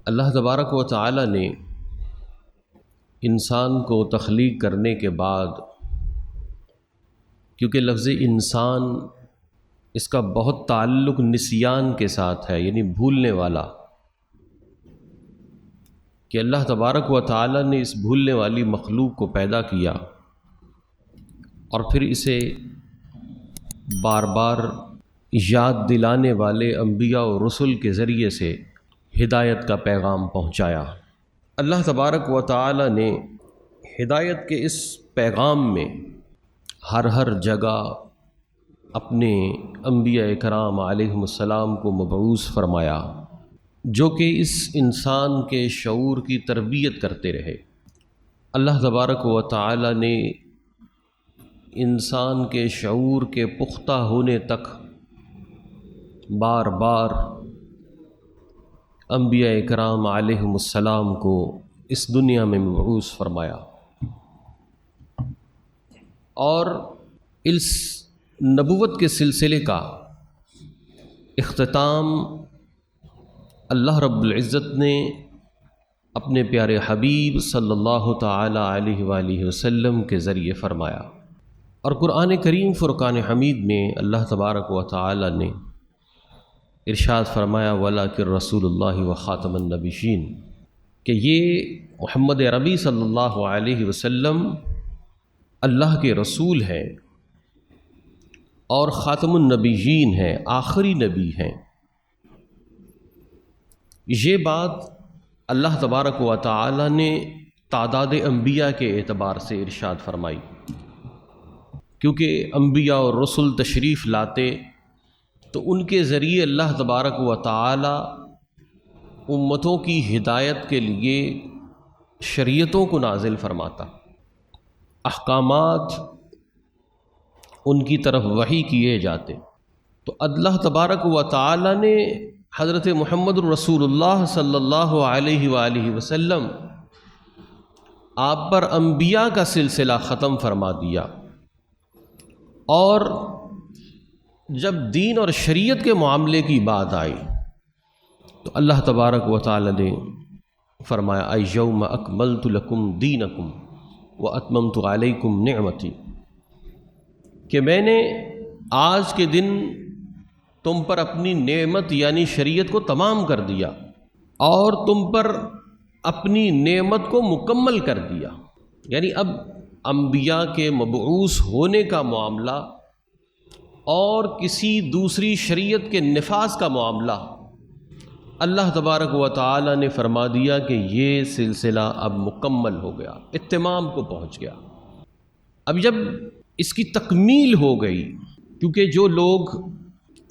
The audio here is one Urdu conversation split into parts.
اللہ تبارک و تعالی نے انسان کو تخلیق کرنے کے بعد، کیونکہ لفظ انسان اس کا بہت تعلق نسیان کے ساتھ ہے، یعنی بھولنے والا، کہ اللہ تبارک و تعالی نے اس بھولنے والی مخلوق کو پیدا کیا اور پھر اسے بار بار یاد دلانے والے انبیاء و رسل کے ذریعے سے ہدایت کا پیغام پہنچایا۔ اللہ تبارک و تعالی نے ہدایت کے اس پیغام میں ہر جگہ اپنے انبیاء کرام علیہم السلام کو مبعوث فرمایا، جو کہ اس انسان کے شعور کی تربیت کرتے رہے۔ اللہ تبارک و تعالی نے انسان کے شعور کے پختہ ہونے تک بار بار انبیاء کرام علیہم السلام کو اس دنیا میں مبعوث فرمایا، اور اس نبوت کے سلسلے کا اختتام اللہ رب العزت نے اپنے پیارے حبیب صلی اللہ تعالی علیہ وآلہ وسلم کے ذریعے فرمایا، اور قرآن کریم فرقان حمید میں اللہ تبارک و تعالی نے ارشاد فرمایا وَلَٰكِن رسول اللہ وخاتم النبیین، کہ یہ محمد عربی صلی اللہ علیہ وسلم اللہ کے رسول ہیں اور خاتم النبیین ہیں، آخری نبی ہیں۔ یہ بات اللہ تبارک و تعالی نے تعداد انبیاء کے اعتبار سے ارشاد فرمائی، کیونکہ انبیاء اور رسل تشریف لاتے تو ان کے ذریعے اللہ تبارک و تعالی امتوں کی ہدایت کے لیے شریعتوں کو نازل فرماتا، احکامات ان کی طرف وحی کیے جاتے۔ تو اللہ تبارک و تعالی نے حضرت محمد الرسول اللہ صلی اللہ علیہ وآلہ وسلم آپ پر انبیاء کا سلسلہ ختم فرما دیا، اور جب دین اور شریعت کے معاملے کی بات آئی تو اللہ تبارک و تعالی نے فرمایا الیوم اکملت لکم دینکم واتممت علیکم نعمتی، کہ میں نے آج کے دن تم پر اپنی نعمت یعنی شریعت کو تمام کر دیا اور تم پر اپنی نعمت کو مکمل کر دیا۔ یعنی اب انبیاء کے مبعوث ہونے کا معاملہ اور کسی دوسری شریعت کے نفاذ کا معاملہ اللہ تبارک و تعالی نے فرما دیا کہ یہ سلسلہ اب مکمل ہو گیا، اتمام کو پہنچ گیا۔ اب جب اس کی تکمیل ہو گئی، کیونکہ جو لوگ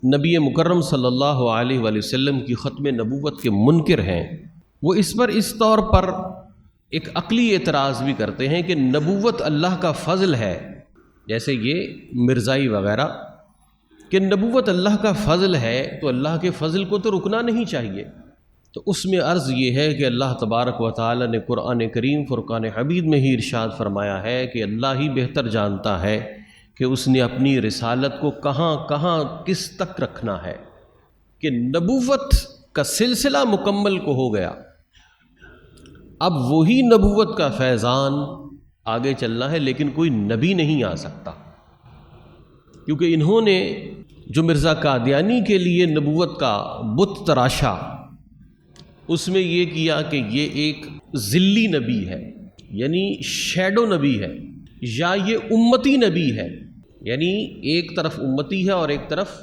نبی مکرم صلی اللہ علیہ وآلہ وسلم کی ختم نبوت کے منکر ہیں، وہ اس پر اس طور پر ایک عقلی اعتراض بھی کرتے ہیں کہ نبوت اللہ کا فضل ہے، جیسے یہ مرزائی وغیرہ، کہ نبوت اللہ کا فضل ہے تو اللہ کے فضل کو تو رکنا نہیں چاہیے۔ تو اس میں عرض یہ ہے کہ اللہ تبارک و تعالی نے قرآن کریم فرقان حمید میں ہی ارشاد فرمایا ہے کہ اللہ ہی بہتر جانتا ہے کہ اس نے اپنی رسالت کو کہاں کس تک رکھنا ہے، کہ نبوت کا سلسلہ مکمل کو ہو گیا، اب وہی نبوت کا فیضان آگے چلنا ہے، لیکن کوئی نبی نہیں آ سکتا، کیونکہ انہوں نے جو مرزا قادیانی کے لیے نبوت کا بت تراشا، اس میں یہ کیا کہ یہ ایک ذلی نبی ہے، یعنی شیڈو نبی ہے، یا یہ امتی نبی ہے، یعنی ایک طرف امتی ہے اور ایک طرف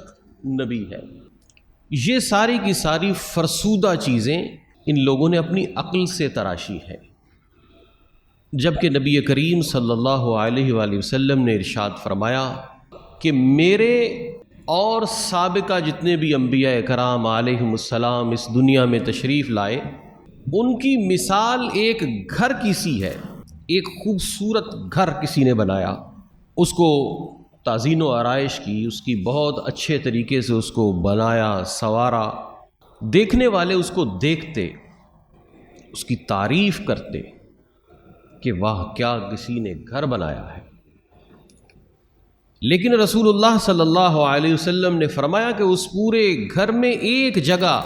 نبی ہے۔ یہ ساری کی ساری فرسودہ چیزیں ان لوگوں نے اپنی عقل سے تراشی ہیں، جبکہ نبی کریم صلی اللہ علیہ وآلہ وسلم نے ارشاد فرمایا کہ میرے اور سابقہ جتنے بھی انبیاء کرام علیہم السلام اس دنیا میں تشریف لائے، ان کی مثال ایک گھر کی سی ہے۔ ایک خوبصورت گھر کسی نے بنایا، اس کو تزئین و آرائش کی، اس کی بہت اچھے طریقے سے اس کو بنایا سنوارا، دیکھنے والے اس کو دیکھتے، اس کی تعریف کرتے کہ واہ کیا کسی نے گھر بنایا ہے۔ لیکن رسول اللہ صلی اللہ علیہ وسلم نے فرمایا کہ اس پورے گھر میں ایک جگہ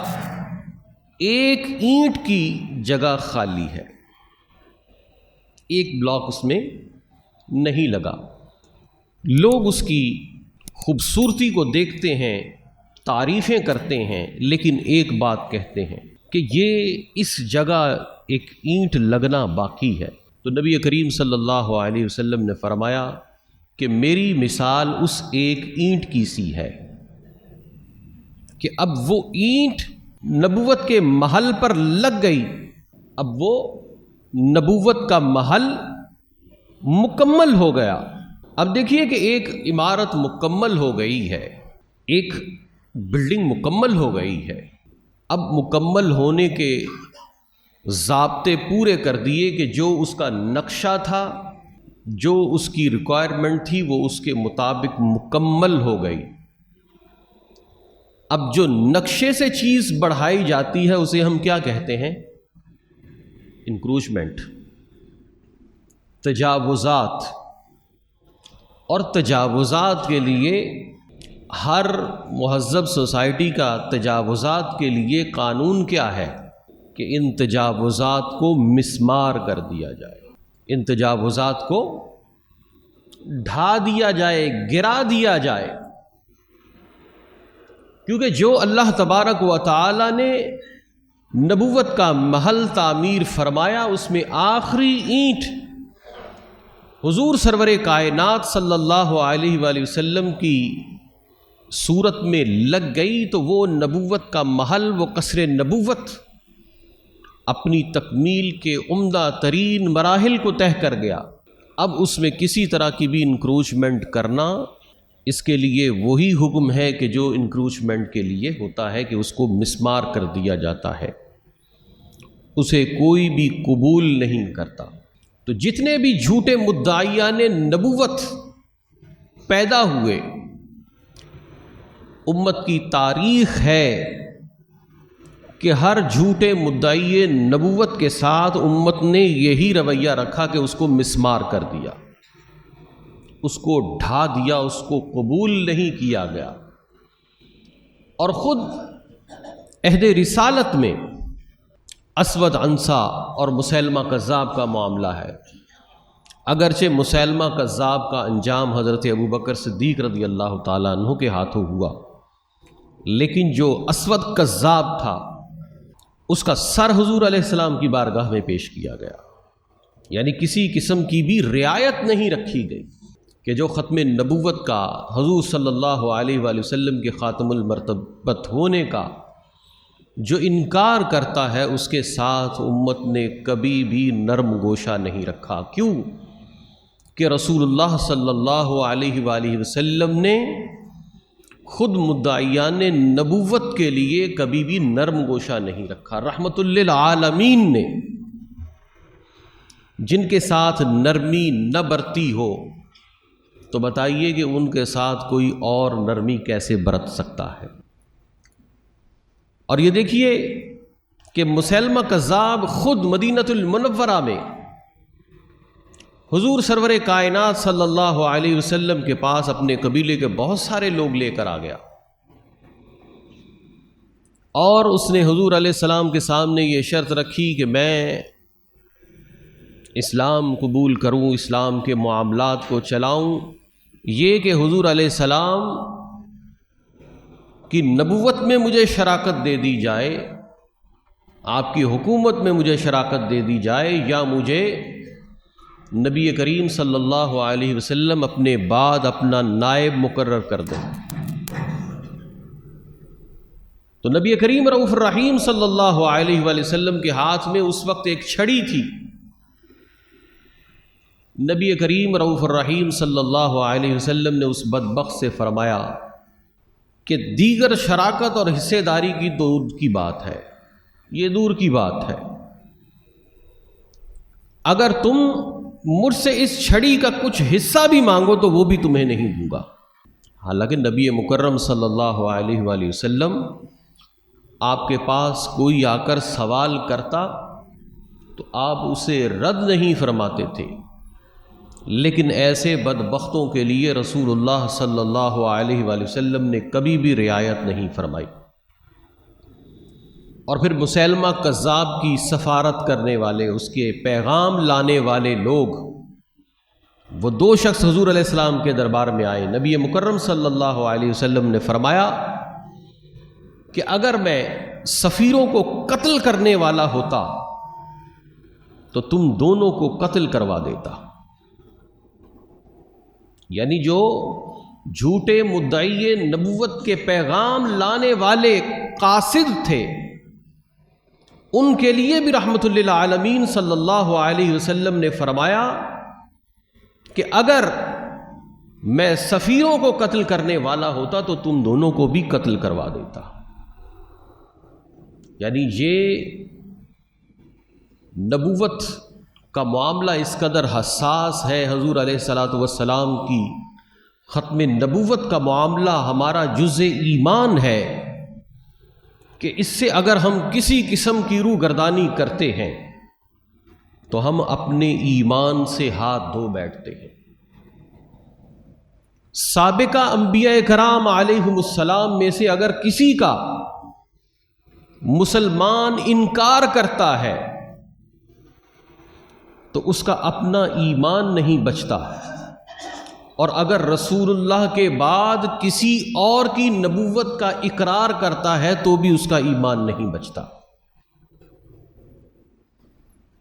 ایک اینٹ کی جگہ خالی ہے، ایک بلاک اس میں نہیں لگا۔ لوگ اس کی خوبصورتی کو دیکھتے ہیں، تعریفیں کرتے ہیں، لیکن ایک بات کہتے ہیں کہ یہ اس جگہ ایک اینٹ لگنا باقی ہے۔ تو نبی کریم صلی اللہ علیہ وسلم نے فرمایا کہ میری مثال اس ایک اینٹ کی سی ہے کہ اب وہ اینٹ نبوت کے محل پر لگ گئی، اب وہ نبوت کا محل مکمل ہو گیا۔ اب دیکھیے کہ ایک عمارت مکمل ہو گئی ہے، ایک بلڈنگ مکمل ہو گئی ہے، اب مکمل ہونے کے ضابطے پورے کر دیے کہ جو اس کا نقشہ تھا، جو اس کی ریکوائرمنٹ تھی، وہ اس کے مطابق مکمل ہو گئی۔ اب جو نقشے سے چیز بڑھائی جاتی ہے اسے ہم کیا کہتے ہیں؟ انکروچمنٹ، تجاوزات۔ اور تجاوزات کے لیے ہر مہذب سوسائٹی کا تجاوزات کے لیے قانون کیا ہے کہ ان تجاوزات کو مسمار کر دیا جائے، ان تجاوزات کو ڈھا دیا جائے، گرا دیا جائے، کیونکہ جو اللہ تبارک و تعالی نے نبوت کا محل تعمیر فرمایا اس میں آخری اینٹ حضور سرور کائنات صلی اللہ علیہ وآلہ وسلم کی صورت میں لگ گئی تو وہ نبوت کا محل، وہ قصر نبوت اپنی تکمیل کے عمدہ ترین مراحل کو طے کر گیا۔ اب اس میں کسی طرح کی بھی انکروچمنٹ کرنا، اس کے لیے وہی حکم ہے کہ جو انکروچمنٹ کے لیے ہوتا ہے کہ اس کو مسمار کر دیا جاتا ہے، اسے کوئی بھی قبول نہیں کرتا۔ تو جتنے بھی جھوٹے مدعیان نبوت پیدا ہوئے، امت کی تاریخ ہے کہ ہر جھوٹے مدعی نبوت کے ساتھ امت نے یہی رویہ رکھا کہ اس کو مسمار کر دیا، اس کو ڈھا دیا، اس کو قبول نہیں کیا گیا۔ اور خود عہد رسالت میں اسود عنسا اور مسیلمہ کذاب کا معاملہ ہے۔ اگرچہ مسیلمہ کذاب کا انجام حضرت ابوبکر صدیق رضی اللہ تعالیٰ عنہ کے ہاتھوں ہوا، لیکن جو اسود کذاب تھا اس کا سر حضور علیہ السلام کی بارگاہ میں پیش کیا گیا، یعنی کسی قسم کی بھی رعایت نہیں رکھی گئی کہ جو ختم نبوت کا، حضور صلی اللہ علیہ وآلہ وسلم کے خاتم المرتبت ہونے کا جو انکار کرتا ہے اس کے ساتھ امت نے کبھی بھی نرم گوشہ نہیں رکھا۔ کیوں کہ رسول اللہ صلی اللہ علیہ وآلہ وسلم نے خود مدعیان نبوت کے لیے کبھی بھی نرم گوشہ نہیں رکھا۔ رحمت للعالمین نے جن کے ساتھ نرمی نہ برتی ہو تو بتائیے کہ ان کے ساتھ کوئی اور نرمی کیسے برت سکتا ہے؟ اور یہ دیکھیے کہ مسیلمہ کذاب خود مدینۃ المنورہ میں حضور سرور کائنات صلی اللہ علیہ وسلم کے پاس اپنے قبیلے کے بہت سارے لوگ لے کر آ گیا، اور اس نے حضور علیہ السلام کے سامنے یہ شرط رکھی کہ میں اسلام قبول کروں، اسلام کے معاملات کو چلاؤں، یہ کہ حضور علیہ السلام کی نبوت میں مجھے شراکت دے دی جائے، آپ کی حکومت میں مجھے شراکت دے دی جائے، یا مجھے نبی کریم صلی اللہ علیہ وسلم اپنے بعد اپنا نائب مقرر کر دیں۔ تو نبی کریم رؤوف الرحیم صلی اللہ علیہ وآلہ وسلم کے ہاتھ میں اس وقت ایک چھڑی تھی۔ نبی کریم رؤوف الرحیم صلی اللہ علیہ وسلم نے اس بدبخت سے فرمایا کہ دیگر شراکت اور حصے داری کی دور کی بات ہے، یہ دور کی بات ہے، اگر تم مجھ سے اس چھڑی کا کچھ حصہ بھی مانگو تو وہ بھی تمہیں نہیں دوں گا۔ حالانکہ نبی مکرم صلی اللہ علیہ وآلہ وسلم آپ کے پاس کوئی آ کر سوال کرتا تو آپ اسے رد نہیں فرماتے تھے، لیکن ایسے بدبختوں کے لیے رسول اللہ صلی اللہ علیہ وآلہ وسلم نے کبھی بھی رعایت نہیں فرمائی۔ اور پھر مسیلمہ کذاب کی سفارت کرنے والے، اس کے پیغام لانے والے لوگ، وہ دو شخص حضور علیہ السلام کے دربار میں آئے۔ نبی مکرم صلی اللہ علیہ وسلم نے فرمایا کہ اگر میں سفیروں کو قتل کرنے والا ہوتا تو تم دونوں کو قتل کروا دیتا۔ یعنی جو جھوٹے مدعی نبوت کے پیغام لانے والے قاصد تھے، ان کے لیے بھی رحمت للعالمین صلی اللہ علیہ وسلم نے فرمایا کہ اگر میں سفیروں کو قتل کرنے والا ہوتا تو تم دونوں کو بھی قتل کروا دیتا۔ یعنی یہ نبوت کا معاملہ اس قدر حساس ہے، حضور علیہ الصلاۃ والسلام کی ختم نبوت کا معاملہ ہمارا جزء ایمان ہے کہ اس سے اگر ہم کسی قسم کی روگردانی کرتے ہیں تو ہم اپنے ایمان سے ہاتھ دھو بیٹھتے ہیں۔ سابقہ انبیاء کرام علیہم السلام میں سے اگر کسی کا مسلمان انکار کرتا ہے تو اس کا اپنا ایمان نہیں بچتا، اور اگر رسول اللہ کے بعد کسی اور کی نبوت کا اقرار کرتا ہے تو بھی اس کا ایمان نہیں بچتا۔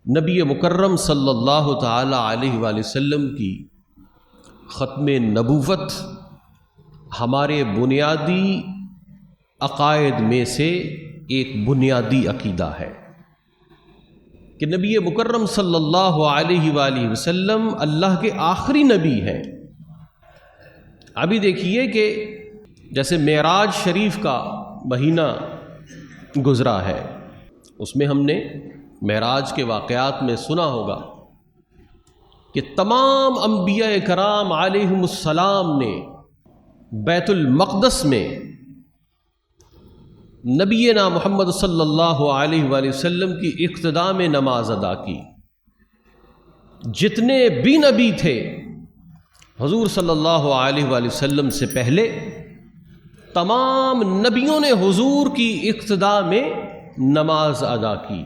نبی مکرم صلی اللہ تعالی علیہ وآلہ وسلم کی ختم نبوت ہمارے بنیادی عقائد میں سے ایک بنیادی عقیدہ ہے کہ نبی مکرم صلی اللہ علیہ وآلہ وسلم اللہ کے آخری نبی ہیں۔ ابھی دیکھیے کہ جیسے معراج شریف کا مہینہ گزرا ہے، اس میں ہم نے معراج کے واقعات میں سنا ہوگا کہ تمام انبیاء کرام علیہم السلام نے بیت المقدس میں نبینا محمد صلی اللہ علیہ وآلہ وسلم کی اقتداء میں نماز ادا کی۔ جتنے بھی نبی تھے حضور صلی اللہ علیہ وآلہ وسلم سے پہلے، تمام نبیوں نے حضور کی اقتداء میں نماز ادا کی۔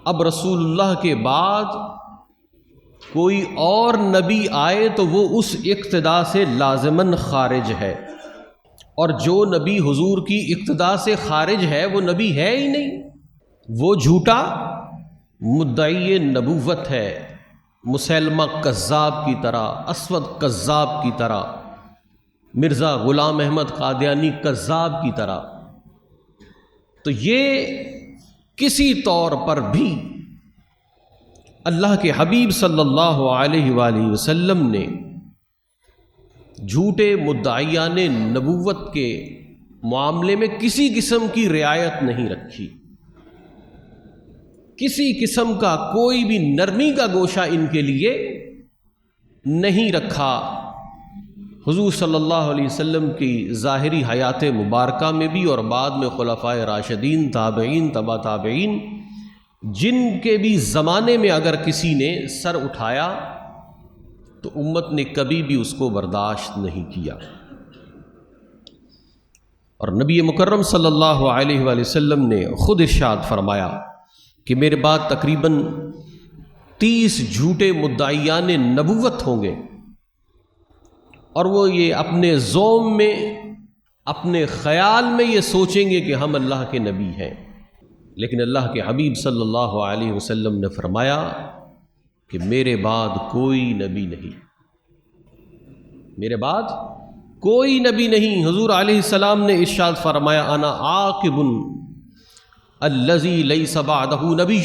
اب رسول اللہ کے بعد کوئی اور نبی آئے تو وہ اس اقتداء سے لازماً خارج ہے، اور جو نبی حضور کی اقتداء سے خارج ہے وہ نبی ہے ہی نہیں، وہ جھوٹا مدعی نبوت ہے، مسیلمہ کذاب کی طرح، اسود کذاب کی طرح، مرزا غلام احمد قادیانی کذاب کی طرح۔ تو یہ کسی طور پر بھی اللہ کے حبیب صلی اللہ علیہ وآلہ وسلم نے جھوٹے مدعیان نبوت کے معاملے میں کسی قسم کی رعایت نہیں رکھی، کسی قسم کا کوئی بھی نرمی کا گوشہ ان کے لیے نہیں رکھا۔ حضور صلی اللہ علیہ وسلم کی ظاہری حیات مبارکہ میں بھی اور بعد میں خلفائے راشدین، تابعین، تبع تابعین، جن کے بھی زمانے میں اگر کسی نے سر اٹھایا تو امت نے کبھی بھی اس کو برداشت نہیں کیا۔ اور نبی مکرم صلی اللہ علیہ وآلہ وسلم نے خود ارشاد فرمایا کہ میرے بعد تقریباً 30 جھوٹے مدعیان نبوت ہوں گے، اور وہ یہ اپنے زوم میں، اپنے خیال میں یہ سوچیں گے کہ ہم اللہ کے نبی ہیں، لیکن اللہ کے حبیب صلی اللہ علیہ وسلم نے فرمایا کہ میرے بعد کوئی نبی نہیں، میرے بعد کوئی نبی نہیں۔ حضور علیہ السلام نے ارشاد فرمایا انا عاقب الذی لیس بعدہ نبی،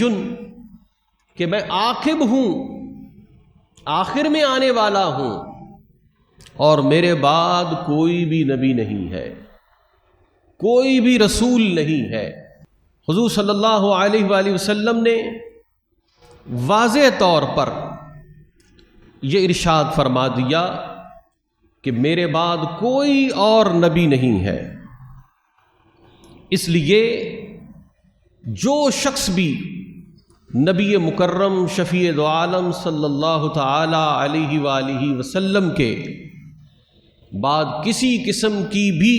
کہ میں عاقب ہوں، آخر میں آنے والا ہوں، اور میرے بعد کوئی بھی نبی نہیں ہے، کوئی بھی رسول نہیں ہے۔ حضور صلی اللہ علیہ وآلہ وسلم نے واضح طور پر یہ ارشاد فرما دیا کہ میرے بعد کوئی اور نبی نہیں ہے۔ اس لیے جو شخص بھی نبی مکرم شفیع دو عالم صلی اللہ تعالی علیہ وآلہ وسلم کے بعد کسی قسم کی بھی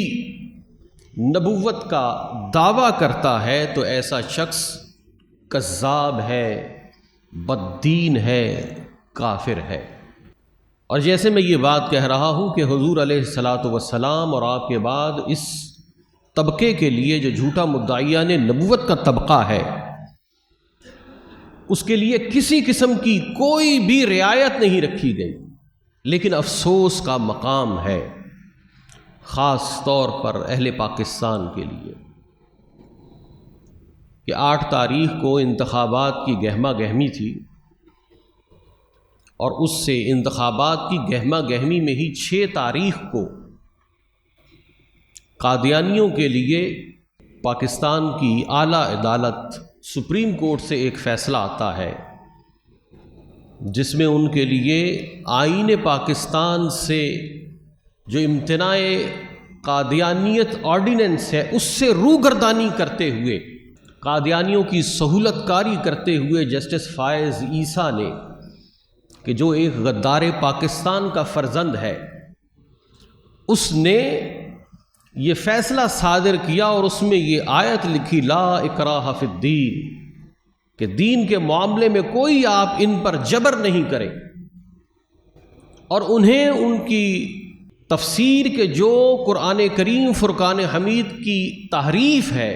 نبوت کا دعویٰ کرتا ہے تو ایسا شخص کذاب ہے، بددین ہے، کافر ہے۔ اور جیسے میں یہ بات کہہ رہا ہوں کہ حضور علیہ الصلاۃ والسلام اور آپ کے بعد اس طبقے کے لیے جو جھوٹا مدعیان نبوت کا طبقہ ہے، اس کے لیے کسی قسم کی کوئی بھی رعایت نہیں رکھی گئی، لیکن افسوس کا مقام ہے خاص طور پر اہل پاکستان کے لیے کہ 8 تاریخ کو انتخابات کی گہما گہمی تھی، اور اس سے انتخابات کی گہما گہمی میں ہی 6 تاریخ کو قادیانیوں کے لیے پاکستان کی اعلیٰ عدالت سپریم کورٹ سے ایک فیصلہ آتا ہے، جس میں ان کے لیے آئین پاکستان سے جو امتناع قادیانیت آرڈیننس ہے اس سے روگردانی کرتے ہوئے، قادیانیوں کی سہولت کاری کرتے ہوئے جسٹس فائز عیسیٰ نے، کہ جو ایک غدار پاکستان کا فرزند ہے، اس نے یہ فیصلہ صادر کیا اور اس میں یہ آیت لکھی لا اکراہ فی الدین، کہ دین کے معاملے میں کوئی آپ ان پر جبر نہیں کریں، اور انہیں ان کی تفسیر کے جو قرآن کریم فرقان حمید کی تحریف ہے،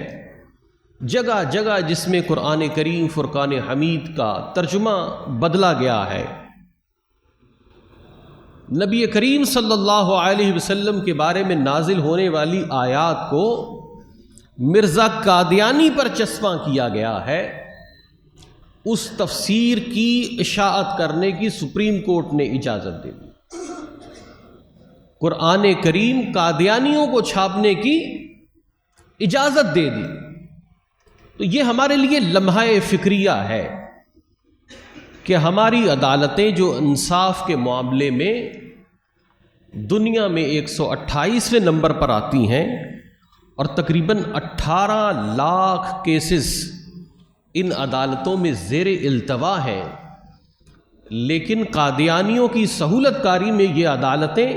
جگہ جگہ جس میں قرآن کریم فرقان حمید کا ترجمہ بدلا گیا ہے، نبی کریم صلی اللہ علیہ وسلم کے بارے میں نازل ہونے والی آیات کو مرزا قادیانی پر چسپاں کیا گیا ہے، اس تفسیر کی اشاعت کرنے کی سپریم کورٹ نے اجازت دے دی۔ قرآن کریم قادیانیوں کو چھاپنے کی اجازت دے دی۔ تو یہ ہمارے لیے لمحہ فکریہ ہے کہ ہماری عدالتیں جو انصاف کے معاملے میں دنیا میں 128ویں نمبر پر آتی ہیں، اور تقریباً 18 لاکھ کیسز ان عدالتوں میں زیر التوا ہیں، لیکن قادیانیوں کی سہولت کاری میں یہ عدالتیں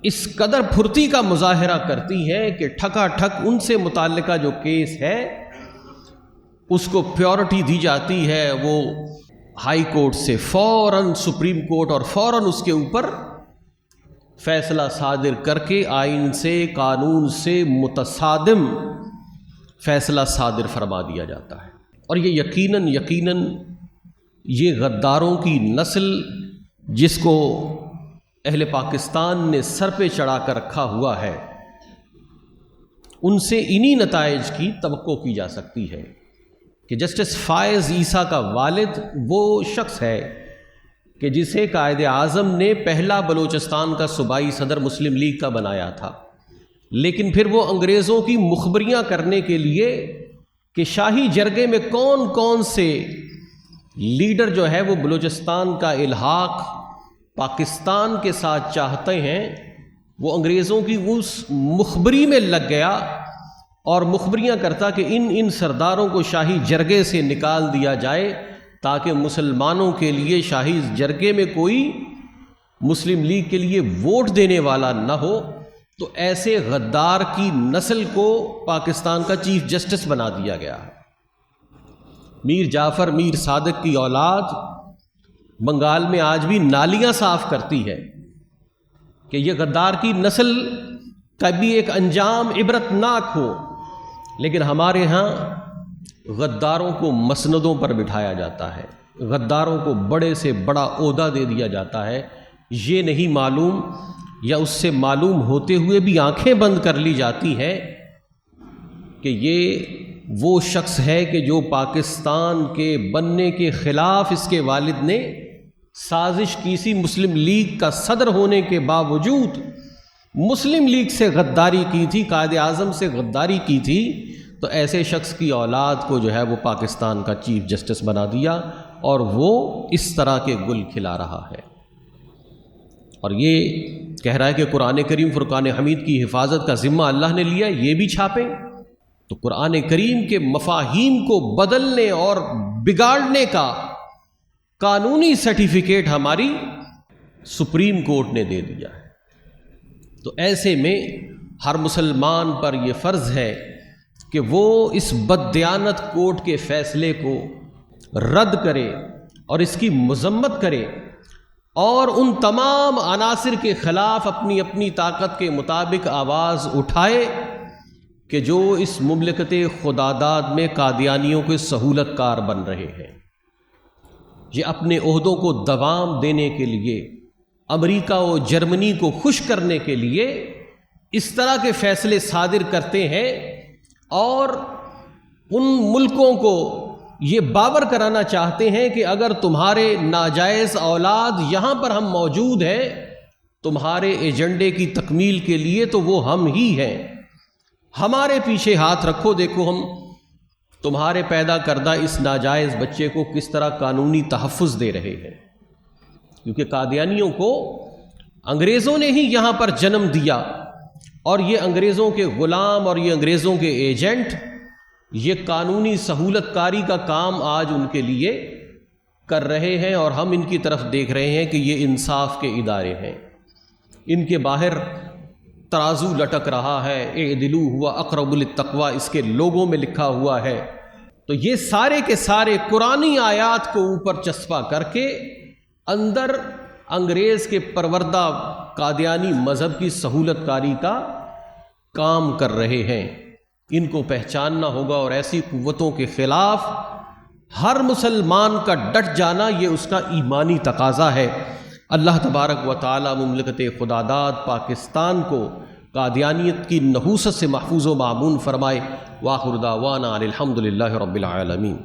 اس قدر پھرتی کا مظاہرہ کرتی ہیں کہ ٹھکا ٹھک ان سے متعلقہ جو کیس ہے اس کو پیورٹی دی جاتی ہے، وہ ہائی کورٹ سے فوراً سپریم کورٹ، اور فوراً اس کے اوپر فیصلہ صادر کر کے آئین سے، قانون سے متصادم فیصلہ صادر فرما دیا جاتا ہے۔ اور یہ یقیناً یہ غداروں کی نسل جس کو اہل پاکستان نے سر پہ چڑھا کر رکھا ہوا ہے، ان سے انہی نتائج کی توقع کی جا سکتی ہے کہ جسٹس فائز عیسیٰ کا والد وہ شخص ہے کہ جسے قائد اعظم نے پہلا بلوچستان کا صوبائی صدر مسلم لیگ کا بنایا تھا، لیکن پھر وہ انگریزوں کی مخبریاں کرنے کے لیے کہ شاہی جرگے میں کون کون سے لیڈر جو ہے وہ بلوچستان کا الحاق پاکستان کے ساتھ چاہتے ہیں، وہ انگریزوں کی اس مخبری میں لگ گیا اور مخبریاں کرتا کہ ان سرداروں کو شاہی جرگے سے نکال دیا جائے تاکہ مسلمانوں کے لیے شاہی جرگے میں کوئی مسلم لیگ کے لیے ووٹ دینے والا نہ ہو۔ تو ایسے غدار کی نسل کو پاکستان کا چیف جسٹس بنا دیا گیا۔ میر جعفر میر صادق کی اولاد بنگال میں آج بھی نالیاں صاف کرتی ہے کہ یہ غدار کی نسل کا بھی ایک انجام عبرتناک ہو، لیکن ہمارے ہاں غداروں کو مسندوں پر بٹھایا جاتا ہے، غداروں کو بڑے سے بڑا عہدہ دے دیا جاتا ہے۔ یہ نہیں معلوم یا اس سے معلوم ہوتے ہوئے بھی آنکھیں بند کر لی جاتی ہیں کہ یہ وہ شخص ہے کہ جو پاکستان کے بننے کے خلاف اس کے والد نے سازش کی سی، مسلم لیگ کا صدر ہونے کے باوجود مسلم لیگ سے غداری کی تھی، قائد اعظم سے غداری کی تھی، تو ایسے شخص کی اولاد کو جو ہے وہ پاکستان کا چیف جسٹس بنا دیا، اور وہ اس طرح کے گل کھلا رہا ہے۔ اور یہ کہہ رہا ہے کہ قرآن کریم فرقان حمید کی حفاظت کا ذمہ اللہ نے لیا، یہ بھی چھاپیں۔ تو قرآن کریم کے مفاہیم کو بدلنے اور بگاڑنے کا قانونی سرٹیفکیٹ ہماری سپریم کورٹ نے دے دیا ہے۔ تو ایسے میں ہر مسلمان پر یہ فرض ہے کہ وہ اس بددیانت کورٹ کے فیصلے کو رد کرے اور اس کی مذمت کرے اور ان تمام عناصر کے خلاف اپنی اپنی طاقت کے مطابق آواز اٹھائے کہ جو اس مملکت خداداد میں قادیانیوں کے سہولت کار بن رہے ہیں۔ یہ اپنے عہدوں کو دوام دینے کے لیے، امریکہ و جرمنی کو خوش کرنے کے لیے اس طرح کے فیصلے صادر کرتے ہیں اور ان ملکوں کو یہ باور کرانا چاہتے ہیں کہ اگر تمہارے ناجائز اولاد یہاں پر ہم موجود ہیں تمہارے ایجنڈے کی تکمیل کے لیے تو وہ ہم ہی ہیں، ہمارے پیچھے ہاتھ رکھو، دیکھو ہم تمہارے پیدا کردہ اس ناجائز بچے کو کس طرح قانونی تحفظ دے رہے ہیں۔ کیونکہ قادیانیوں کو انگریزوں نے ہی یہاں پر جنم دیا اور یہ انگریزوں کے غلام اور یہ انگریزوں کے ایجنٹ یہ قانونی سہولت کاری کا کام آج ان کے لیے کر رہے ہیں، اور ہم ان کی طرف دیکھ رہے ہیں کہ یہ انصاف کے ادارے ہیں، ان کے باہر ترازو لٹک رہا ہے، اعدلوا ہوا اقرب للتقوی اس کے لوگوں میں لکھا ہوا ہے۔ تو یہ سارے کے سارے قرآنی آیات کو اوپر چسپاں کر کے اندر انگریز کے پروردہ قادیانی مذہب کی سہولت کاری کا کام کر رہے ہیں۔ ان کو پہچاننا ہوگا اور ایسی قوتوں کے خلاف ہر مسلمان کا ڈٹ جانا یہ اس کا ایمانی تقاضا ہے۔ اللہ تبارک و تعالی مملکت خداداد پاکستان کو قادیانیت کی نحوست سے محفوظ و معمون فرمائے۔ وآخر دعوانا ان الحمد للہ رب العالمین۔